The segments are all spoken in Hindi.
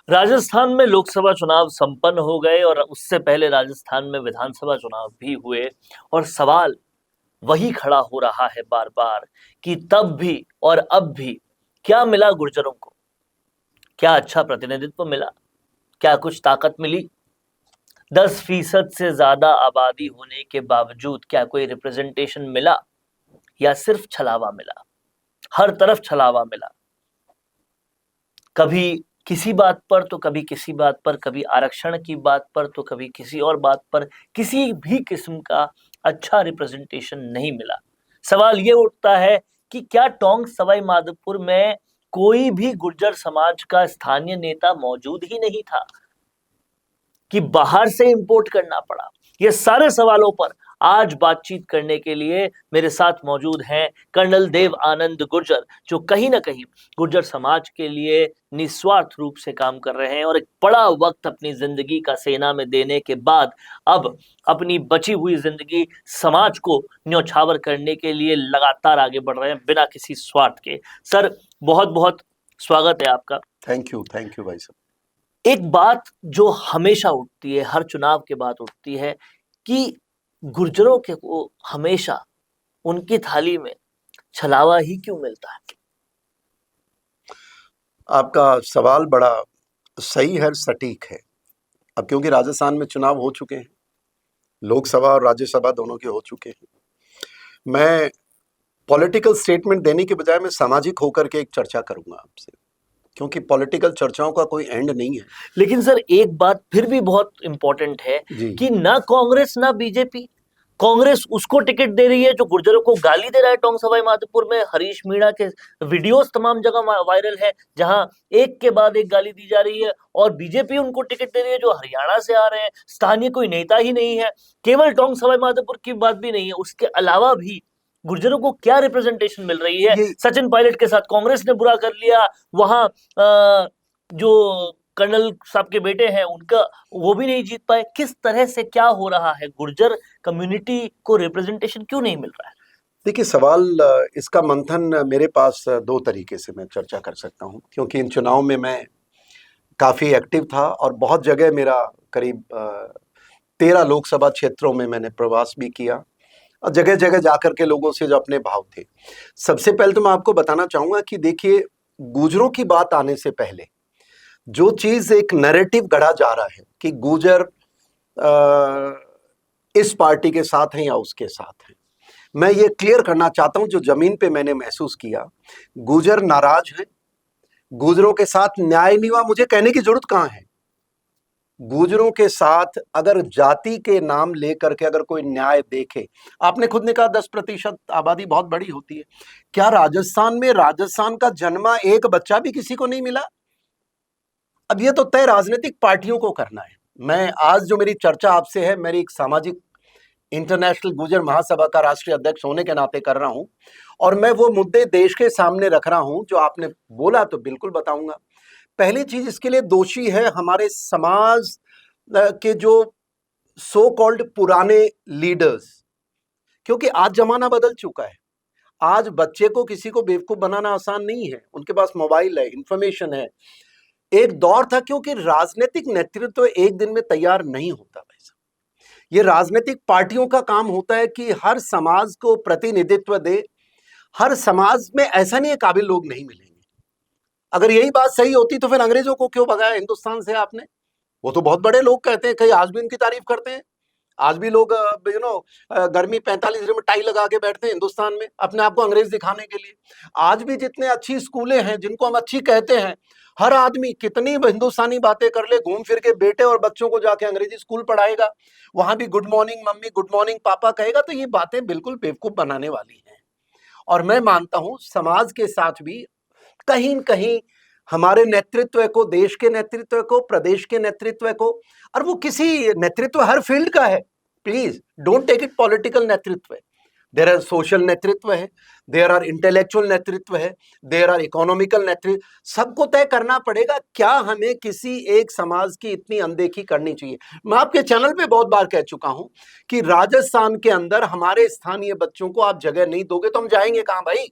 राजस्थान में लोकसभा चुनाव संपन्न हो गए और उससे पहले राजस्थान में विधानसभा चुनाव भी हुए। और सवाल वही खड़ा हो रहा है बार बार कि तब भी और अब भी क्या मिला गुर्जरों को? क्या अच्छा प्रतिनिधित्व मिला? क्या कुछ ताकत मिली? 10% से ज्यादा आबादी होने के बावजूद क्या कोई रिप्रेजेंटेशन मिला, या सिर्फ छलावा मिला? हर तरफ छलावा मिला, कभी किसी बात पर तो कभी किसी बात पर, कभी आरक्षण की बात पर तो कभी किसी और बात पर। किसी भी किस्म का अच्छा रिप्रेजेंटेशन नहीं मिला। सवाल ये उठता है कि क्या टोंक सवाई माधोपुर में कोई भी गुर्जर समाज का स्थानीय नेता मौजूद ही नहीं था, कि बाहर से इंपोर्ट करना पड़ा? ये सारे सवालों पर आज बातचीत करने के लिए मेरे साथ मौजूद हैं कर्नल देव आनंद गुर्जर, जो कहीं ना कहीं गुर्जर समाज के लिए निस्वार्थ रूप से काम कर रहे हैं और एक बड़ा वक्त अपनी जिंदगी का सेना में देने के बाद अब अपनी बची हुई जिंदगी समाज को न्यौछावर करने के लिए लगातार आगे बढ़ रहे हैं बिना किसी स्वार्थ के। सर, बहुत बहुत स्वागत है आपका। थैंक यू भाई साहब। एक बात जो हमेशा उठती है, हर चुनाव के बाद उठती है, कि गुर्जरों के को हमेशा उनकी थाली में छलावा ही क्यों मिलता है? आपका सवाल बड़ा सही है, सटीक है। अब क्योंकि राजस्थान में चुनाव हो चुके हैं, लोकसभा और राज्यसभा दोनों के हो चुके हैं, मैं पॉलिटिकल स्टेटमेंट देने के बजाय मैं सामाजिक होकर के एक चर्चा करूंगा आपसे, क्योंकि पॉलिटिकल चर्चाओं का कोई एंड नहीं है। लेकिन सर, एक बात फिर भी बहुत इंपॉर्टेंट है कि ना कांग्रेस ना बीजेपी, कांग्रेस उसको टिकट दे रही है जो गुर्जरों को गाली दे रहा है। टोंक सवाई माधोपुर में हरीश मीणा के वीडियोस तमाम जगह वायरल है, जहां एक के बाद एक गाली दी जा रही है। और बीजेपी उनको टिकट दे रही है जो हरियाणा से आ रहे हैं, स्थानीय कोई नेता ही नहीं है। केवल टोंक सवाई माधोपुर की बात भी नहीं है, उसके अलावा भी गुर्जरों को क्या रिप्रेजेंटेशन मिल रही है? सचिन पायलट के साथ कांग्रेस ने बुरा कर लिया, वहां जो कर्नल साहब के बेटे हैं उनका वो भी नहीं जीत पाए। किस तरह से क्या हो रहा है? गुर्जर कम्युनिटी को रिप्रेजेंटेशन क्यों नहीं मिल रहा है? देखिए, सवाल इसका मंथन मेरे पास दो तरीके से मैं चर्चा कर सकता हूं, क्योंकि इन चुनाव में मैं काफ़ी एक्टिव था और बहुत जगह मेरा करीब 13 लोकसभा क्षेत्रों में मैंने प्रवास भी किया और जगह जगह जाकर के लोगों से जो अपने भाव थे। सबसे पहले तो मैं आपको बताना चाहूँगा कि देखिए, गुर्जरों की बात आने से पहले जो चीज़ एक नैरेटिव गढ़ा जा रहा है कि गुर्जर इस पार्टी के साथ हैं या उसके साथ हैं, मैं ये क्लियर करना चाहता हूं। जो जमीन पे मैंने महसूस किया, गुर्जर नाराज है, गुर्जरों के साथ न्याय नहीं हुआ। मुझे कहने की जरूरत कहां है? गुर्जरों के साथ अगर जाति के नाम लेकर के अगर कोई न्याय देखे, आपने खुद ने कहा 10% आबादी बहुत बड़ी होती है। क्या राजस्थान में राजस्थान का जन्मा एक बच्चा भी किसी को नहीं मिला? अब ये तो तय राजनीतिक पार्टियों को करना है। मैं आज जो मेरी चर्चा आपसे है, मेरी एक सामाजिक इंटरनेशनल गुर्जर महासभा का राष्ट्रीय अध्यक्ष होने के नाते कर रहा हूं, और मैं वो मुद्दे देश के सामने रख रहा हूं जो आपने बोला, तो बिल्कुल बताऊंगा। पहली चीज, इसके लिए दोषी है हमारे समाज के जो सो कॉल्ड पुराने लीडर्स, क्योंकि आज जमाना बदल चुका है। आज बच्चे को किसी को बेवकूफ बनाना आसान नहीं है, उनके पास मोबाइल है, इंफॉर्मेशन है। एक दौर था, क्योंकि राजनीतिक नेतृत्व एक दिन में तैयार नहीं होता भाई साहब। ये राजनीतिक पार्टियों का काम होता है कि हर समाज को प्रतिनिधित्व दे। हर समाज में ऐसा नहीं है काबिल लोग नहीं मिलेंगे। अगर यही बात सही होती तो फिर अंग्रेजों को क्यों भगाया हिंदुस्तान से आपने? वो तो बहुत बड़े लोग कहते हैं, कई आज भी उनकी तारीफ करते हैं। आज भी लोग गर्मी 45 डिग्री में टाई लगा के बैठते हैं हिंदुस्तान में, अपने आप को अंग्रेज दिखाने के लिए। आज भी जितने अच्छी स्कूलें हैं जिनको हम अच्छी कहते हैं, हर आदमी कितनी हिंदुस्तानी बातें कर ले, घूम फिर के बेटे और बच्चों को जाके अंग्रेजी स्कूल पढ़ाएगा, वहां भी good morning mummy, good morning पापा कहेगा, तो ये बातें बिल्कुल बेवकूफ बनाने वाली हैं। और मैं मानता हूं समाज के साथ भी कहीं न कहीं हमारे नेतृत्व को, देश के नेतृत्व को, प्रदेश के नेतृत्व को, और वो किसी नेतृत्व हर फील्ड का है, please don't take it political नेतृत्व। देयर आर सोशल नेतृत्व है, देयर आर इंटेलेक्चुअल नेतृत्व है, देयर आर इकोनॉमिकल नेतृत्व। सबको तय करना पड़ेगा, क्या हमें किसी एक समाज की इतनी अनदेखी करनी चाहिए? मैं आपके चैनल पे बहुत बार कह चुका हूं कि राजस्थान के अंदर हमारे स्थानीय बच्चों को आप जगह नहीं दोगे तो हम जाएंगे कहां भाई?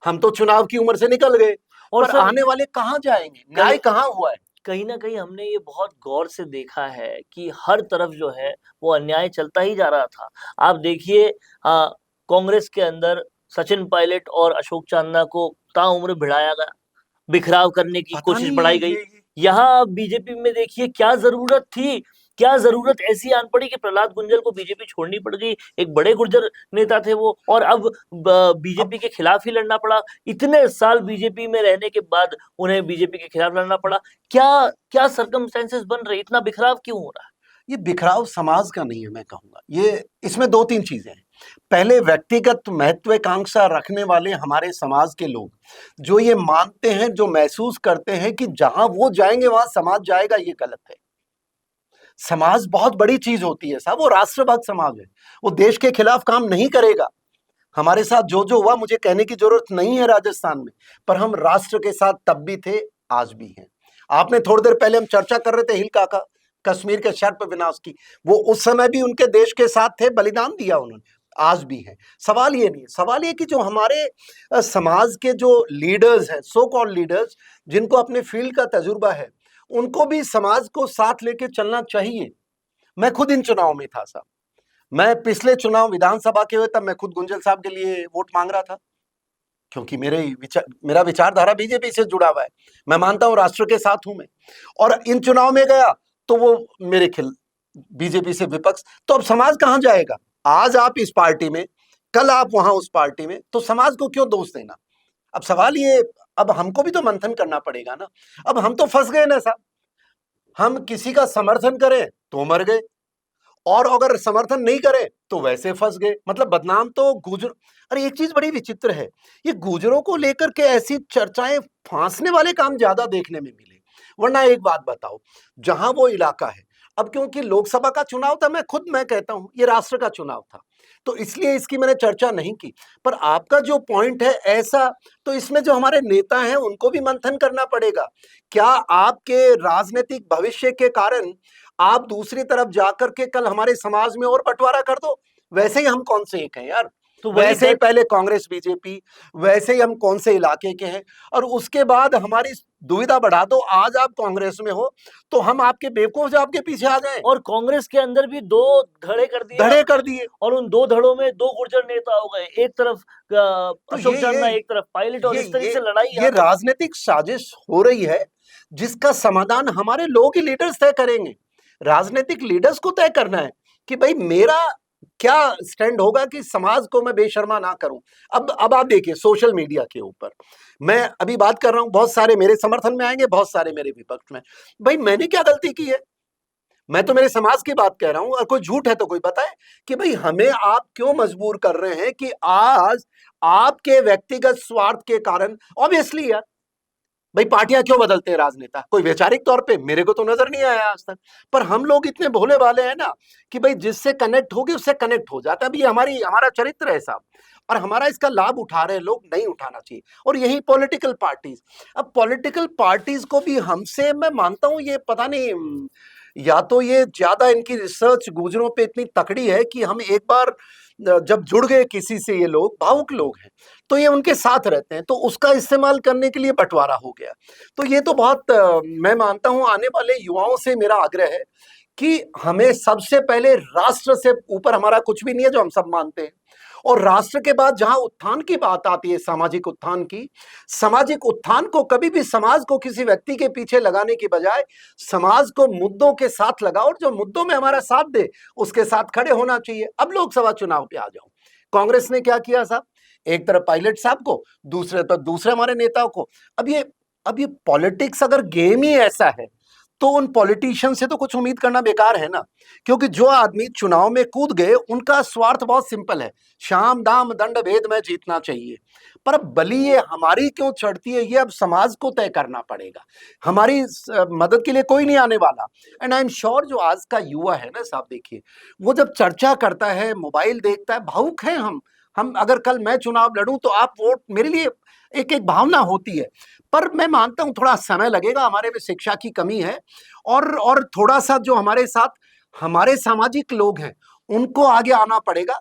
हम तो चुनाव की उम्र से निकल गए, और आने वाले कहां जाएंगे? न्याय कहां हुआ है? कहीं न कहीं हमने ये बहुत गौर से देखा है कि हर तरफ जो है वो अन्याय चलता ही जा रहा था। आप देखिए कांग्रेस के अंदर सचिन पायलट और अशोक चांदना को ताउम्र भिड़ाया गया, बिखराव करने की पता कोशिश नहीं बढ़ाई गई। ये यहाँ बीजेपी में देखिए क्या ज़रूरत थी? क्या ज़रूरत ऐसी आन पड़ी कि प्रहलाद गुंजल को बीजेपी छोड़नी पड़ गई। एक बड़े गुर्जर नेता थे वो और अब अब बीजेपी के खिलाफ ही लड़ना पड़ा। इतने साल बीजेपी में रहने के बाद उन्हें बीजेपी के खिलाफ लड़ना पड़ा। क्या क्या सर्कमस्टेंसेस बन रहे? इतना बिखराव क्यों हो रहा है? ये बिखराव समाज का नहीं है, मैं कहूंगा ये इसमें दो तीन चीजें हैं। पहले व्यक्तिगत महत्वाकांक्षा रखने वाले हमारे समाज के लोग जो ये मानते हैं, जो महसूस करते हैं कि जहां वो जाएंगे वहां समाज जाएगा, ये गलत है। समाज बहुत बड़ी चीज होती है साहब, वो राष्ट्रभक्त समाज है, वो देश के खिलाफ काम नहीं करेगा। हमारे साथ जो जो हुआ, मुझे कहने की जरूरत नहीं है राजस्थान में, पर हम राष्ट्र के साथ तब भी थे, आज भी हैं। आपने थोड़ी देर पहले हम चर्चा कर रहे थे हिल काका, कश्मीर के सर्प विनाश की, वो उस समय भी उनके देश के साथ थे, बलिदान दिया उन्होंने, आज भी है। सवाल ये नहीं है, सवाल ये कि जो हमारे समाज के जो लीडर्स हैं, सो कॉल्ड लीडर्स, जिनको अपने फील्ड का तजुर्बा है, उनको भी समाज को साथ लेके चलना चाहिए। मैं खुद इन चुनाव में था साहब, मैं पिछले चुनाव विधानसभा के हुए तब मैं खुद गुंजल साहब के लिए वोट मांग रहा था, क्योंकि मेरा विचारधारा बीजेपी से जुड़ा हुआ है। मैं मानता हूं राष्ट्र के साथ हूं मैं, और इन चुनाव में गया तो वो मेरे खिल बीजेपी से विपक्ष, तो अब समाज कहां जाएगा? आज आप इस पार्टी में, कल आप वहां उस पार्टी में, तो समाज को क्यों दोष देना? अब सवाल ये, अब हमको भी तो मंथन करना पड़ेगा ना। अब हम तो फंस गए ना साहब, हम किसी का समर्थन करें तो मर गए, और अगर समर्थन नहीं करे तो वैसे फंस गए, मतलब बदनाम तो गुजर। अरे एक चीज बड़ी विचित्र है, ये गुजरों को लेकर के ऐसी चर्चाएं, फांसने वाले काम ज्यादा देखने में मिले। वरना एक बात बताओ, जहां वो इलाका है, अब क्योंकि लोकसभा का चुनाव था, मैं कहता हूं ये राष्ट्र का चुनाव था, तो इसलिए इसकी मैंने चर्चा नहीं की। पर आपका जो पॉइंट है ऐसा, तो इसमें जो हमारे नेता हैं उनको भी मंथन करना पड़ेगा। क्या आपके राजनीतिक भविष्य के कारण आप दूसरी तरफ जाकर के कल हमारे समाज में और बंटवारा कर दो? वैसे ही हम कौन से एक हैं यार, तो वही वैसे ही दर्द पहले कांग्रेस बीजेपी, वैसे ही हम कौन से इलाके के हैं, और उसके बाद हमारी दुविधा बढ़ा दो। आज आप कांग्रेस में हो तो हम आपके बेवकूफ से आपके पीछे आ जाएं, और कांग्रेस के अंदर भी 2 धड़े कर दिए धड़े कर आपने दिए। और उन 2 धड़ों में 2 गुर्जर नेता हो गए। एक तरफ तो अशोक चांदना, एक तरफ पायलट, और ये इस तरीके ये से लड़ाई ये यहाँ तक। राजनीतिक साजिश हो रही है, जिसका समाधान हमारे लोग ही लीडर्स तय करेंगे। राजनीतिक लीडर्स को तय करना है कि भाई मेरा क्या स्टैंड होगा कि समाज को मैं बेशर्मा ना करूं। अब आप देखिए सोशल मीडिया के ऊपर, मैं अभी बात कर रहा हूं, बहुत सारे मेरे समर्थन में आएंगे, बहुत सारे मेरे विपक्ष में। भाई मैंने क्या गलती की है? मैं तो मेरे समाज की बात कह रहा हूं, और कोई झूठ है तो कोई बताए कि भाई हमें आप क्यों मजबूर कर रहे हैं कि आज आपके व्यक्तिगत स्वार्थ के कारण। ऑब्वियसली यार, भाई पार्टियां क्यों बदलते हैं राजनेता? कोई वैचारिक तौर पे मेरे को तो नजर नहीं आया आज तक। पर हम लोग इतने भोले भाले हैं ना कि भाई जिससे कनेक्ट होगी उससे कनेक्ट हो जाता है। अभी हमारा चरित्र है साहब, और हमारा इसका लाभ उठा रहे हैं लोग, नहीं उठाना चाहिए। और यही पॉलिटिकल पार्टीज, अब पॉलिटिकल पार्टीज को भी हमसे, मैं मानता हूं ये पता नहीं, या तो ये ज्यादा इनकी रिसर्च गुजरों पे इतनी तकड़ी है कि हम एक बार जब जुड़ गए किसी से, ये लोग भावुक लोग हैं तो ये उनके साथ रहते हैं, तो उसका इस्तेमाल करने के लिए बंटवारा हो गया। तो ये तो बहुत मैं मानता हूं आने वाले युवाओं से मेरा आग्रह है कि हमें सबसे पहले राष्ट्र से ऊपर हमारा कुछ भी नहीं है, जो हम सब मानते हैं। और राष्ट्र के बाद जहां उत्थान की बात आती है, सामाजिक उत्थान की, सामाजिक उत्थान को कभी भी समाज को किसी व्यक्ति के पीछे लगाने की बजाय समाज को मुद्दों के साथ लगाओ, और जो मुद्दों में हमारा साथ दे उसके साथ खड़े होना चाहिए। अब लोकसभा चुनाव पे आ जाओ, कांग्रेस ने क्या किया साहब? एक तरफ पायलट साहब को, दूसरे तरफ दूसरे हमारे नेताओं को। अब ये पॉलिटिक्स अगर गेम ही ऐसा है तो उन पॉलिटिशियन से तो कुछ उम्मीद करना बेकार है ना। क्योंकि जो आदमी चुनाव में कूद गए उनका स्वार्थ बहुत सिंपल है, शाम दाम दंड भेद में जीतना चाहिए। पर अब बलि ये हमारी क्यों चढ़ती है, ये अब समाज को तय करना पड़ेगा। हमारी मदद के लिए कोई नहीं आने वाला। एंड आई एम श्योर जो आज का युवा है ना साहब, देखिए वो जब चर्चा करता है, मोबाइल देखता है, भावुक है हम अगर कल मैं चुनाव लड़ूं तो आप वोट, मेरे लिए एक एक भावना होती है। पर मैं मानता हूं थोड़ा समय लगेगा, हमारे में शिक्षा की कमी है, और थोड़ा सा जो हमारे साथ हमारे सामाजिक लोग हैं उनको आगे आना पड़ेगा।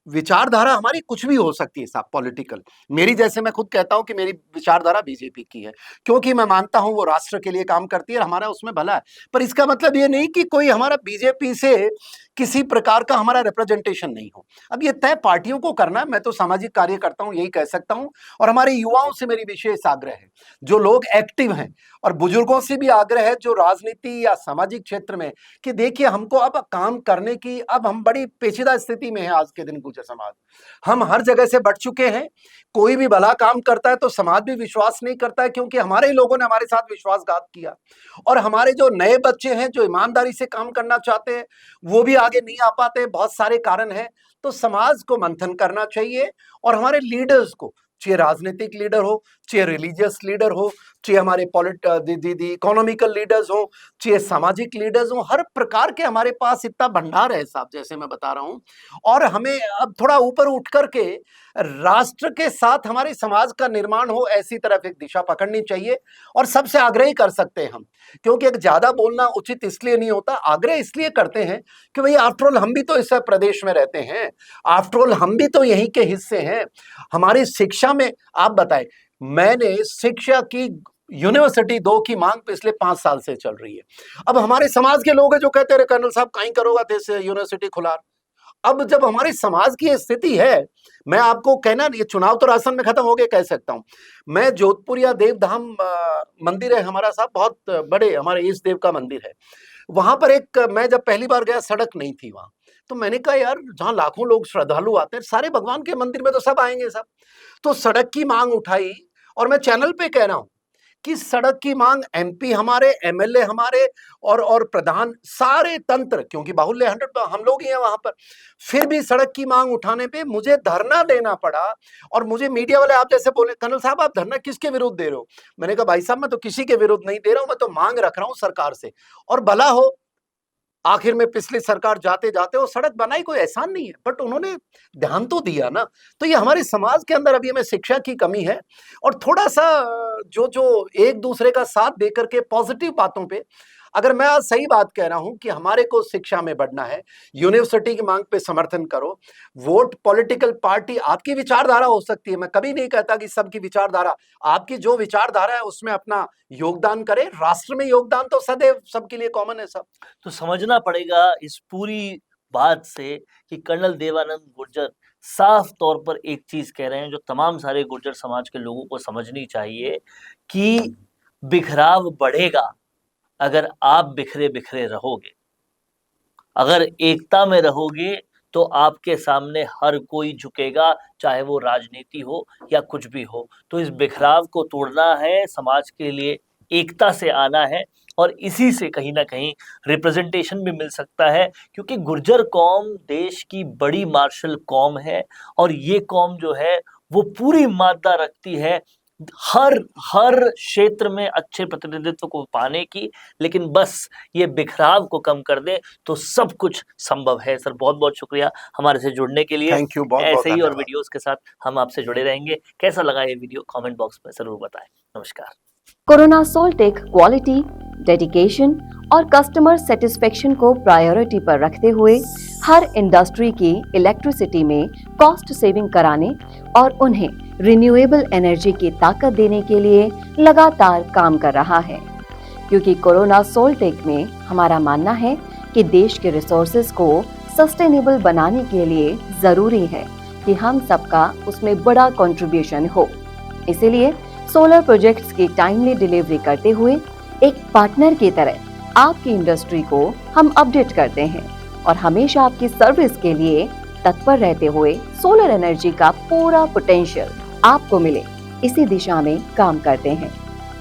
विचारधारा हमारी कुछ भी हो सकती है साहब, पॉलिटिकल। मेरी, जैसे मैं खुद कहता हूं कि मेरी विचारधारा बीजेपी की है, क्योंकि मैं मानता हूं वो राष्ट्र के लिए काम करती है और हमारा उसमें भला है। पर इसका मतलब ये नहीं कि कोई हमारा बीजेपी से किसी प्रकार का हमारा रिप्रेजेंटेशन नहीं हो। अब ये तय पार्टियों को करना है। मैं तो सामाजिक कार्य करता हूं, यही कह सकता हूं। और हमारे युवाओं से मेरी विशेष आग्रह है, जो लोग एक्टिव हैं, और बुजुर्गों से भी आग्रह है जो राजनीति या सामाजिक क्षेत्र में, कि देखिए हमको अब काम करने की, अब हम बड़ी पेचीदा स्थिति में है। आज के दिन गुर्जर समाज, हम हर जगह से बढ़ चुके हैं। कोई भी भला काम करता है तो समाज भी विश्वास नहीं करता है, क्योंकि हमारे ही लोगों ने हमारे साथ विश्वासघात किया। और हमारे जो नए बच्चे हैं, जो ईमानदारी से काम करना चाहते हैं, वो भी आगे नहीं आ पाते। बहुत सारे कारण हैं। तो समाज को मंथन करना चाहिए, और हमारे लीडर्स को, चाहे राजनीतिक लीडर हो, चाहे रिलीजियस लीडर हो, चाहे हमारे इकोनॉमिकल लीडर्स हो, चाहे सामाजिक लीडर्स हो, हर प्रकार के हमारे पास इतना भंडार है साहब, जैसे मैं बता रहा हूं। और हमें अब थोड़ा ऊपर उठ करके राष्ट्र के साथ हमारे समाज का निर्माण हो, ऐसी तरफ एक दिशा पकड़नी चाहिए। और सबसे आग्रह ही कर सकते हैं हम, क्योंकि एक ज्यादा बोलना उचित इसलिए नहीं होता, आग्रह इसलिए करते हैं कि भाई आफ्टरऑल हम भी तो इस प्रदेश में रहते हैं, आफ्टरऑल हम भी तो यहीं के हिस्से हैं। हमारी शिक्षा में आप बताएं, मैंने शिक्षा की यूनिवर्सिटी 2 की मांग पिछले 5 साल से चल रही है। अब हमारे समाज के लोग हैं जो कहते रहे, कर्नल साहब कहीं करोगा थे यूनिवर्सिटी खुला। अब जब हमारे समाज की ये स्थिति है, मैं आपको कहना, ये चुनाव तो राजस्थान में खत्म हो गए, कह सकता हूं मैं। जोधपुर या देवधाम मंदिर है हमारा साहब, बहुत बड़े हमारे ईष्ट देव का मंदिर है। वहां पर एक, मैं जब पहली बार गया, सड़क नहीं थी वहां। तो मैंने कहा यार, जहां लाखों लोग श्रद्धालु आते हैं, सारे भगवान के मंदिर में तो सब आएंगे सब। तो सड़क की मांग उठाई, और मैं चैनल पे कह रहा हूं कि सड़क की मांग एमपी हमारे, एमएलए हमारे, और प्रधान, सारे तंत्र, क्योंकि बाहुल्य 100 हम लोग ही हैं वहां पर, फिर भी सड़क की मांग उठाने पे मुझे धरना देना पड़ा। और मुझे मीडिया वाले आप जैसे बोले, कर्नल साहब आप धरना किसके विरुद्ध दे रहे हो? मैंने कहा भाई साहब, मैं तो किसी के विरुद्ध नहीं दे रहा हूं, मैं तो मांग रख रहा हूं सरकार से, और भला हो। आखिर में पिछली सरकार जाते जाते वो सड़क बनाई, कोई एहसान नहीं है, बट उन्होंने ध्यान तो दिया ना। तो ये हमारे समाज के अंदर अभी हमें शिक्षा की कमी है, और थोड़ा सा जो जो एक दूसरे का साथ देकर के पॉजिटिव बातों पे, अगर मैं आज सही बात कह रहा हूं कि हमारे को शिक्षा में बढ़ना है, यूनिवर्सिटी की मांग पे समर्थन करो। वोट पॉलिटिकल पार्टी आपकी विचारधारा हो सकती है, मैं कभी नहीं कहता कि सबकी विचारधारा, आपकी जो विचारधारा है उसमें अपना योगदान करे। राष्ट्र में योगदान तो सदैव सबके लिए कॉमन है सब। तो समझना पड़ेगा इस पूरी बात से कि कर्नल देवानंद गुर्जर साफ तौर पर एक चीज कह रहे हैं, जो तमाम सारे गुर्जर समाज के लोगों को समझनी चाहिए, कि बिखराव बढ़ेगा अगर आप बिखरे बिखरे रहोगे। अगर एकता में रहोगे तो आपके सामने हर कोई झुकेगा, चाहे वो राजनीति हो या कुछ भी हो। तो इस बिखराव को तोड़ना है, समाज के लिए एकता से आना है, और इसी से कहीं ना कहीं रिप्रेजेंटेशन भी मिल सकता है, क्योंकि गुर्जर कौम देश की बड़ी मार्शल कौम है, और ये कौम जो है वो पूरी मादा रखती है हर हर क्षेत्र में अच्छे प्रतिनिधित्व को पाने की। लेकिन बस ये बिखराव को कम कर दे तो सब कुछ संभव है। सर बहुत बहुत शुक्रिया हमारे से जुड़ने के लिए। थैंक यू, बहुत ऐसे ही और धन्यवाद। वीडियोस के साथ हम आपसे जुड़े रहेंगे। कैसा लगा ये वीडियो कमेंट बॉक्स में जरूर बताएं। नमस्कार। कोरोना सोल्टेक क्वालिटी, डेडिकेशन और कस्टमर सेटिस्फेक्शन को प्रायोरिटी पर रखते हुए हर इंडस्ट्री की इलेक्ट्रिसिटी में कॉस्ट सेविंग कराने और उन्हें रिन्यूएबल एनर्जी की ताकत देने के लिए लगातार काम कर रहा है। क्योंकि कोरोना सोल्टेक में हमारा मानना है कि देश के रिसोर्सेज को सस्टेनेबल बनाने के लिए जरूरी है कि हम सबका उसमें बड़ा कंट्रीब्यूशन हो। इसीलिए सोलर प्रोजेक्ट्स की टाइमली डिलीवरी करते हुए एक पार्टनर की तरह आपकी इंडस्ट्री को हम अपडेट करते हैं और हमेशा आपकी सर्विस के लिए तत्पर रहते हुए सोलर एनर्जी का पूरा पोटेंशियल आपको मिले, इसी दिशा में काम करते हैं।